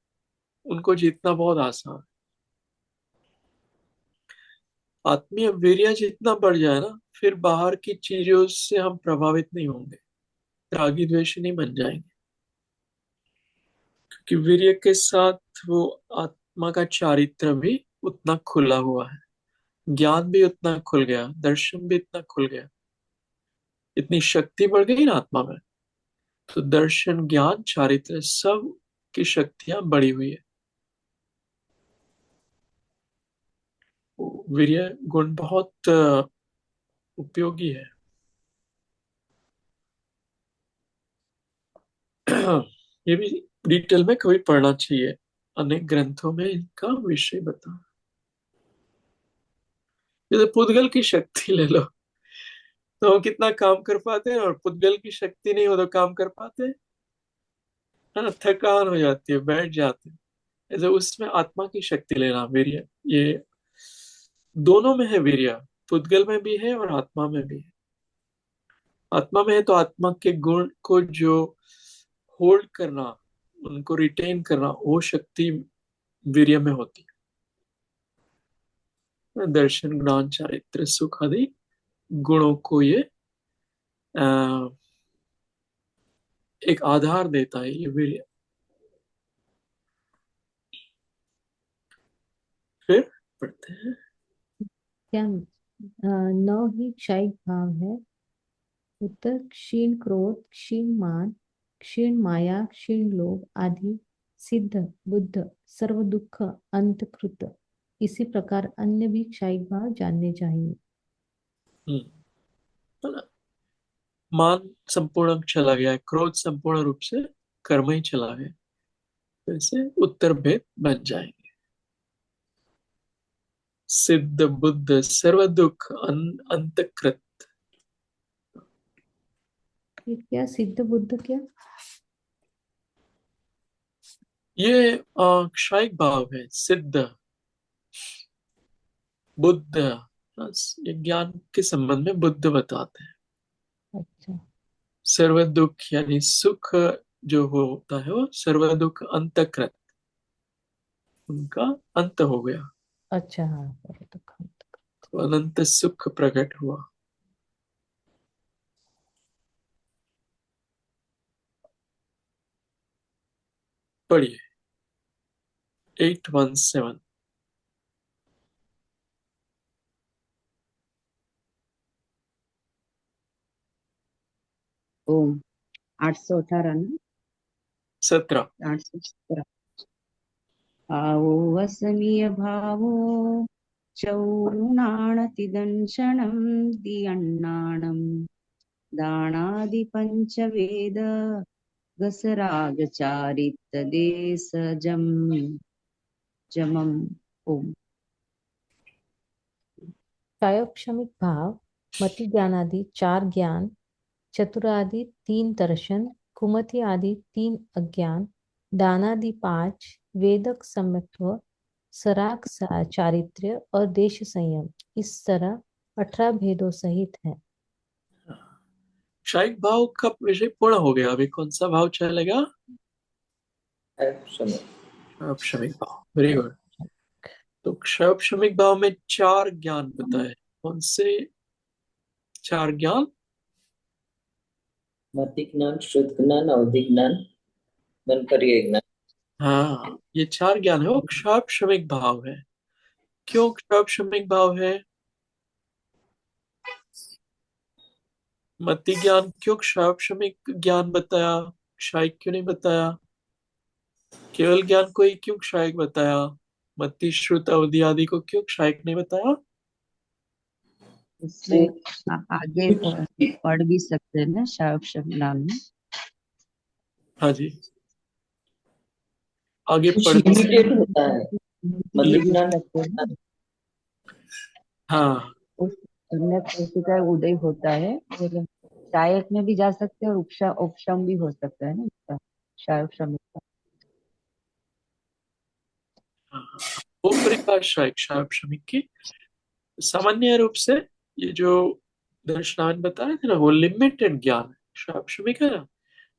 उनको जीतना बहुत आसान है। आत्मीय वीर्य जितना बढ़ जाए ना, फिर बाहर की चीजों से हम प्रभावित नहीं होंगे, रागी द्वेषी नहीं बन जाएंगे। क्योंकि वीर्य के साथ वो आत्मा का चारित्र भी उतना खुला हुआ है, ज्ञान भी उतना खुल गया, दर्शन भी इतना खुल गया, इतनी शक्ति बढ़ गई ना आत्मा में। तो दर्शन, ज्ञान, चारित्र सब की शक्तियां बढ़ी हुई है। वीर्य गुण बहुत उपयोगी है। ये भी डिटेल में कभी पढ़ना चाहिए, अनेक ग्रंथों में इनका विषय बता। जैसे पुद्गल की शक्ति ले लो, तो हम कितना काम कर पाते हैं, और पुद्गल की शक्ति नहीं हो तो काम कर पाते हैं, है ना, थकान हो जाती है, बैठ जाते हैं। ऐसे उसमें आत्मा की शक्ति लेना, वीर्य, ये दोनों में है वीर्य, पुद्गल में भी है और आत्मा में भी है। आत्मा में है तो आत्मा के गुण को जो होल्ड करना, उनको रिटेन करना, वो शक्ति वीर्य में होती है। दर्शन, ज्ञान, चारित्र, सुख आदि गुणों को ये एक आधार देता है, ये वीर्य। फिर पढ़ते हैं। क्या नौ ही क्षयिक भाव है, उत्तर क्षीण क्रोध, क्षीण मान, क्षीण माया, क्षीण लोभ आदि सिद्ध बुद्ध सर्व दुख अंतकृत। इसी प्रकार अन्य भी क्षयिक भाव जानने चाहिए। हम्म, है ना? मान संपूर्ण चला गया है, क्रोध संपूर्ण रूप से कर्म ही चला गया, वैसे उत्तर भेद बन जाएंगे। सिद्ध बुद्ध सर्व दुख अंतकृत। ये क्या सिद्ध बुद्ध क्या? ये क्षयिक भाव है, सिद्ध बुद्ध। ये ज्ञान के संबंध में बुद्ध बताते हैं। अच्छा सर्व दुख यानी सुख जो होता है, वो सर्व दुख अंतकृत, उनका अंत हो गया, अच्छा, हाँ तो अनंत सुख प्रकट हुआ। पढ़िए 817। ओम 818 ना, 17। 817। आवो वसनीय भावो चौर्णाणतिदंशनम दियण्णाणम दानादि पंचवेद गसराग चारित देश जमम। ओम। क्षमिक भाव मति ज्ञान आदि चार ज्ञान, चतुरादि तीन दर्शन, कुमति आदि तीन अज्ञान, दानादि पांच, वेदक सम्यक्त्व, सराग चारित्र्य और देश संयम, इस तरह 18 भेदों सहित है। क्षयिक भाव का विषय पूर्ण हो गया, अभी कौन सा भाव चलेगा? क्षमिक भाव, वेरी गुड। तो क्षमिक भाव में चार ज्ञान बताए, कौन से चार ज्ञान? मति ज्ञान, शुद्ध ज्ञान, अवधि ज्ञान, मनपर्य ज्ञान। हाँ, ये चार ज्ञान है, वो क्षमिक भाव है। क्यों क्षमिक भाव है? मति ज्ञान क्यों क्षमिक ज्ञान बताया, क्षयिक क्यों नहीं बताया? केवल ज्ञान को ही क्यों क्षयिक बताया? मति, श्रुत, अवधि आदि को क्यों क्षयिक नहीं बताया? उसमें आगे पढ़ भी सकते हैं ना शायोक्षम नाम में। हाँ जी, आगे कुछ पढ़ भी सकते। लिमिटेड होता है मध्य लिख ज्ञान। सकते हैं ना। हाँ उस सम्यक प्रकृति का उदय होता है, और सहायक में भी जा सकते हैं, और उपशम भी हो सकता है ना इसका, शायोक्षम का। हाँ हाँ। वो परिभाषा है क्षारक्षमिक की। सामान्य रूप से ये जो दर्शनान बता रहे थे ना, वो लिमिटेड ज्ञान है, क्षारक्षमिक है ना।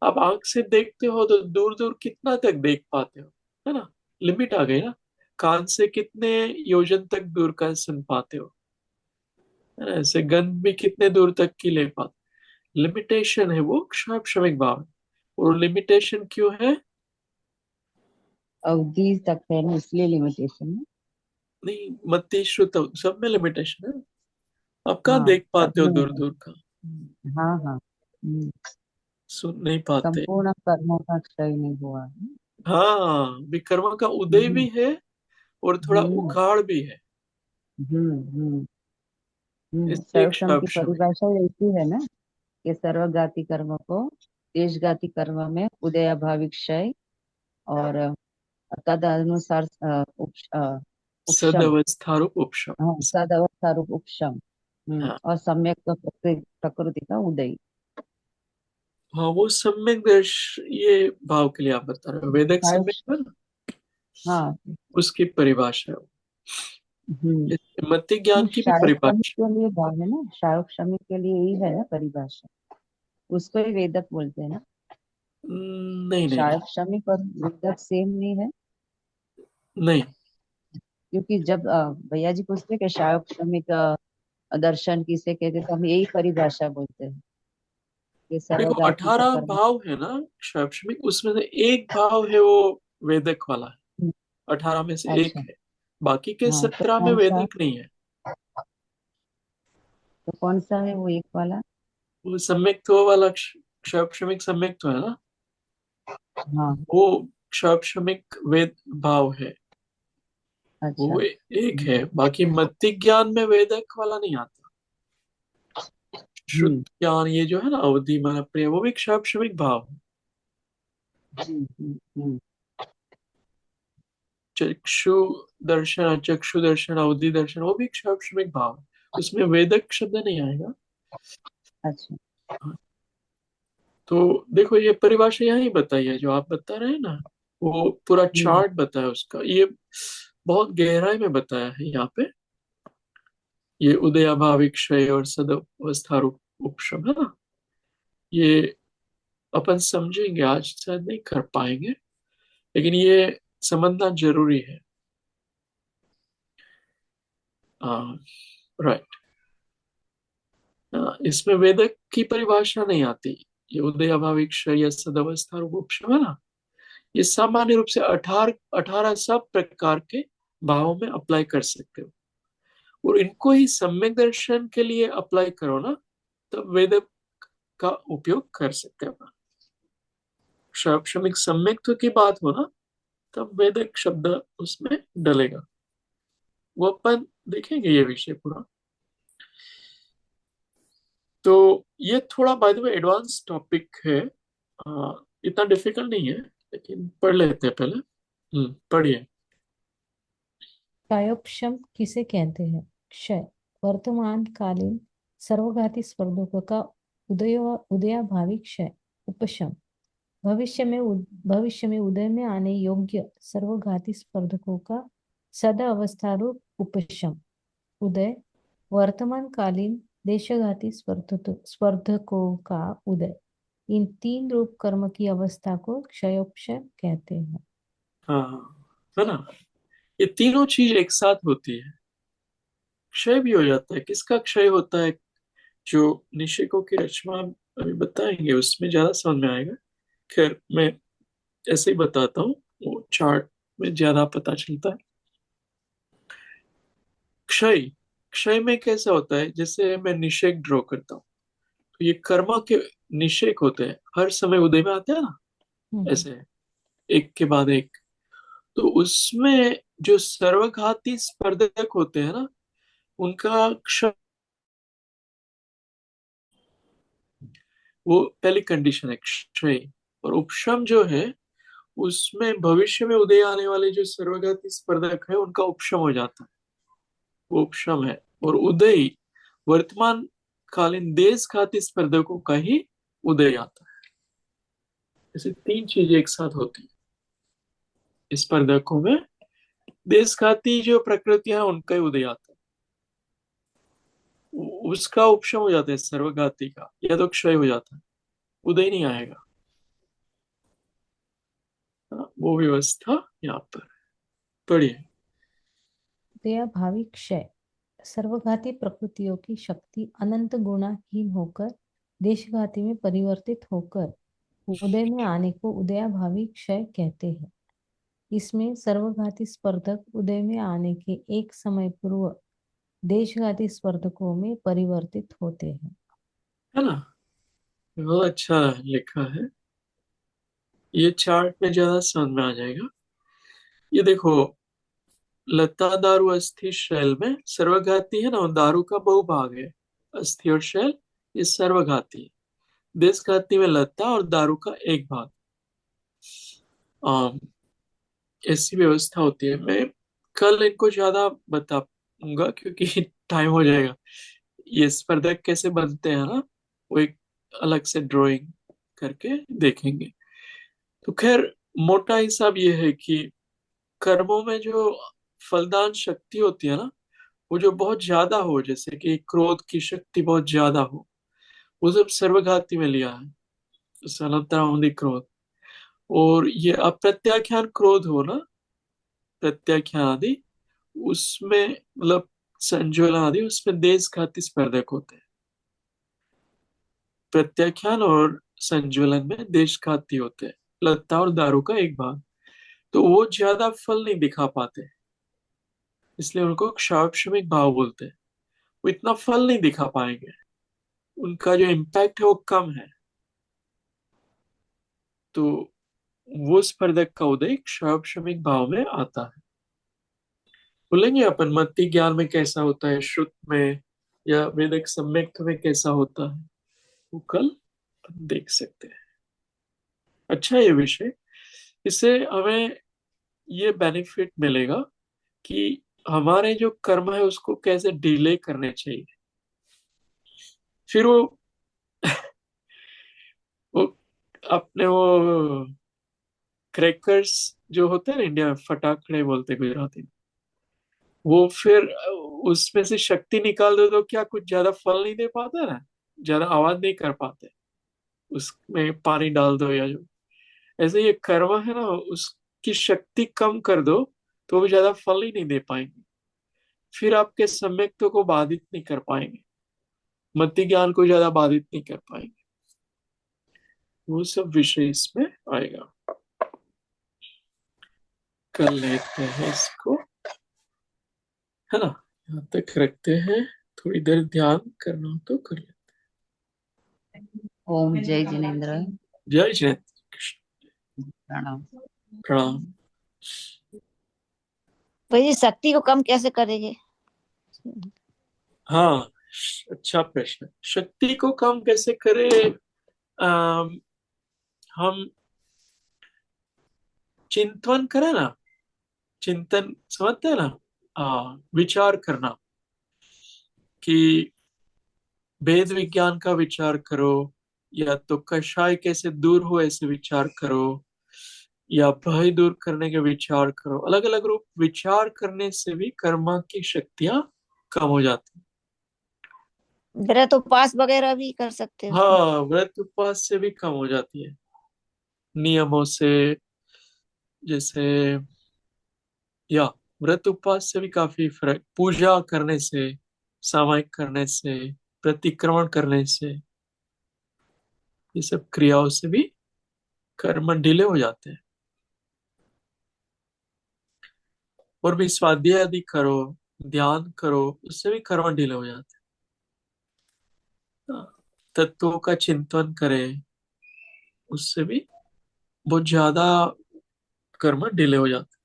आप आंख से देखते हो तो दूर दूर कितना तक देख पाते हो, है ना। लिमिट आ गई ना। कान से कितने योजन तक दूर का सुन पाते हो, है ना। ऐसे गंध भी कितने दूर तक की ले पाते। लिमिटेशन है वो क्षारक्षमिक भाव है। और लिमिटेशन क्यों है? अवधि तक है ना, इसलिए लिमिटेशन है। नहीं, मति श्रुत सब में लिमिटेशन है। आप कहाँ हाँ देख सब पाते हो में दूर है। दूर का? हाँ हाँ। सुन नहीं पाते। संपूर्ण कर्मों का क्षय नहीं हुआ है। हाँ, विकर्मा का उदय हम्म भी है और थोड़ा हम्म उखाड़ भी है। हम्म हम्म इसलिए सर्वक्षम की क्षापशमी। परिभाषा ऐसी है ना, कि सर्वघाती कर्म को देशघाती कर्म में उदयाभावी क्षय, और तदनुसार उपशम, सदवस्थारूप उपशम। हाँ सदवस्था रूप उपशम। हाँ और सम्यक प्रकृति का उदय। हाँ, वो सम्यक दर्श, ये भाव के लिए आप बता रहे हो, वेदक सम्यक शायद- है ना, हाँ। उसकी परिभाषा है वो। हम्म ये मति ज्ञान की भी शायद श्रमिक परिभाषा। के लिए भाव है ना, शायद श्रमिक के लिए यही है ना परिभाषा, उसको ही वेदक बोलते हैं ना। नहीं नहीं नहीं। शायद श्रमिक और वेदक सेम नहीं है। नहीं, क्योंकि जब भैया जी पूछते हैं कि शायद श्रमिक दर्शन किसे कहते हैं, तो हम यही परिभाषा बोलते हैं कि देखो सर्वघाती का 18 कर्म। भाव है ना शैक्षणिक, उसमें से एक भाव है वो वेदक वाला है। 18 में से एक अच्छा। है। बाकी के हाँ तो 17 में कौन सा, वेदक नहीं है। तो कौन सा है वो एक वाला? वो सम्यक्त्व वाला शैक्षणिक सम्यक्त्व है ना, हाँ। वो शैक्षणिक वेद भाव है। अच्छा। वो एक है। बाकी मति ज्ञान में वेदक वाला नहीं आता। श्रुत हम्म ज्ञान ये जो है ना, अवधि मन प्रिय, वो भी शैक्षणिक भाव है। हम्म हम्म हम्म, चक्षु दर्शन, चक्षु दर्शन, अवधि दर्शन, वो भी शैक्षणिक भाव है। उसमें वेदक शब्द नहीं आएगा। अच्छा। हाँ, तो देखो ये परिभाषा यहाँ बताई है जो आप बता रहे हैं ना, वो पूरा हम्म चार्ट बताया उसका। ये बहुत गहराई में बताया है यहाँ पे। ये उदयाभाविक क्षय और सदवस्था उपशम है ना, ये अपन समझेंगे, आज शायद नहीं कर पाएंगे, लेकिन ये समझना जरूरी है। राइट। इसमें वेदक की परिभाषा नहीं आती। ये उदयाभाविक क्षय या सदवस्था उपशम है ना, ये सामान्य रूप से 18 सब प्रकार के भावों में अप्लाई कर सकते हो। और इनको ही सम्यक दर्शन के लिए अप्लाई करो ना, तब वेद का उपयोग कर सकते हो। शैक्षणिक सम्यक्त्व की बात हो ना, तब वेदक शब्द उसमें डलेगा। वो अपन देखेंगे ये विषय पूरा। तो ये थोड़ा by the way advance topic है। इतना डिफिकल्ट नहीं है, लेकिन पढ़ लेते हैं पहले। पढ़िए। क्षयोपशम किसे कहते हैं? क्षय वर्तमान कालीन सर्वघाती स्पर्धकों का उदयाभावी क्षय। उपशम भविष्य में उदय में आने योग्य सर्वघाती स्पर्धकों का सदा अवस्था रूप उपशम। उदय वर्तमान कालीन देशघाती स्पर्धकों का उदय। इन तीन रूप कर्म की अवस्था को क्षयोपशम कहते हैं। हाँ, है ना। ये तीनों चीज एक साथ होती है। क्षय भी हो जाता है। किसका क्षय होता है? जो निषेकों की रचना अभी बताएंगे उसमें ज्यादा समझ में आएगा। खैर मैं ऐसे ही बताता हूँ, वो चार्ट में ज्यादा पता चलता है। क्षय, क्षय में कैसा होता है, जैसे मैं निषेक ड्रॉ करता हूँ, तो ये कर्मा के निषेक होते हैं, हर समय उदय में आते हैं ना, हम्म ऐसे एक के बाद एक। तो उसमें जो सर्वघाती स्पर्धक होते हैं ना, उनका क्षय वो पहली कंडीशन है क्षय। और उपशम जो है उसमें भविष्य में उदय आने वाले जो सर्वघाती स्पर्धक है उनका उपशम हो जाता है, वो उपशम है। और उदय वर्तमान कालीन देशघाती स्पर्धकों का ही उदय आता है। ऐसे तीन चीजें एक साथ होती है स्पर्धकों में। देशघाती जो प्रकृतियां हैं उनका ही उदय आता है, उसका उपशम हो जाता है सर्वघाती का, या तो क्षय हो जाता है, उदय नहीं आएगा। हाँ, वो व्यवस्था यहाँ पर पढ़िए। उदयाभावी क्षय। सर्वघाती प्रकृतियों की शक्ति अनंत गुणाहीन होकर देशघाती में परिवर्तित होकर उदय में आने को उदयाभावी क्षय कहते हैं। इसमें सर्वघाती स्पर्धक उदय में आने के एक समय पूर्व देशघाती स्पर्धकों में परिवर्तित होते हैं। है ना, बहुत अच्छा लिखा है। ये चार्ट में ज्यादा समझ में आ जाएगा। ये देखो, लता दारू अस्थि शैल में सर्वघाती है ना, और दारू का बहुभाग है। अस्थि और शैल ये सर्वघाती है। देशघाती में लता और दारू का एक भाग। आम, ऐसी व्यवस्था होती है। मैं कल इनको ज्यादा बताऊंगा क्योंकि टाइम हो जाएगा। ये स्पर्धक कैसे बनते हैं ना, वो एक अलग से ड्राइंग करके देखेंगे। तो खैर, मोटा हिसाब ये है कि कर्मों में जो फलदान शक्ति होती है ना, वो जो बहुत ज्यादा हो, जैसे कि क्रोध की शक्ति बहुत ज्यादा हो, वो सब सर्वघाती में लिया है। सनातनावधि क्रोध। और ये अप्रत्याख्यान क्रोध हो ना, प्रत्याख्यान आदि, उसमें मतलब संज्वलन आदि, उसमें देशघाती स्पर्धक होते हैं। प्रत्याख्यान और संज्वलन में देशघाती होते हैं, लत्ता और दारू का एक भाग। तो वो ज्यादा फल नहीं दिखा पाते, इसलिए उनको क्षापशमिक भाव बोलते हैं। वो इतना फल नहीं दिखा पाएंगे, उनका जो इम्पैक्ट है वो कम है। तो वो स्पर्धक का उदय क्षापशमिक भाव में आता है। बोलेंगे अपन मत्ती ज्ञान में कैसा होता है, श्रुत में या वेदिक सम्यक्त में कैसा होता है, वो कल देख सकते हैं। अच्छा ये विषय, इससे हमें ये बेनिफिट मिलेगा कि हमारे जो कर्म है उसको कैसे डिले करने चाहिए। फिर वो अपने वो क्रैकर्स जो होते हैं ना, इंडिया में फटाकड़े बोलते हैं गुजराती में, वो फिर उसमें से शक्ति निकाल दो तो क्या कुछ ज्यादा फल नहीं दे पाता ना, ज्यादा आवाज नहीं कर पाते। उसमें पानी डाल दो या जो, ऐसे ये कर्म है ना, उसकी शक्ति कम कर दो तो वो ज्यादा फल ही नहीं दे पाएंगे। फिर आपके सम्यक्त्व को बाधित नहीं कर पाएंगे, मति ज्ञान को ज्यादा बाधित नहीं कर पाएंगे। वो सब विषय इसमें आएगा। कर लेते हैं इसको, है ना, यहाँ तक रखते हैं। थोड़ी देर ध्यान करना हो तो कर लेते ओम जय जिनेन्द्र। हैं। जय जय कृष्ण। प्रणाम। प्रणाम। भाई शक्ति को कम कैसे करेंगे? हाँ, अच्छा प्रश्न। शक्ति को कम कैसे करें? हम चिंतन करें ना, चिंतन समझते हैं ना, विचार करना कि वेद विज्ञान का विचार करो, या तो कषाय कैसे दूर हो ऐसे विचार करो, या भय दूर करने के विचार करो। अलग अलग रूप विचार करने से भी कर्म की शक्तियां कम हो जाती हैं। व्रत उपवास वगैरह भी कर सकते हैं उसमें। हाँ, व्रत उपवास से भी कम हो जाती है, नियमों से, जैसे, या व्रत उपवास से भी काफी फर्क, पूजा करने से, सामायिक करने से, प्रतिक्रमण करने से, ये सब क्रियाओं से भी कर्म ढीले हो जाते हैं। और भी स्वाध्याय आदि करो, ध्यान करो, उससे भी कर्म ढीले हो जाते हैं। तत्वों का चिंतन करें, उससे भी बहुत ज्यादा कर्म ढीले हो जाते हैं।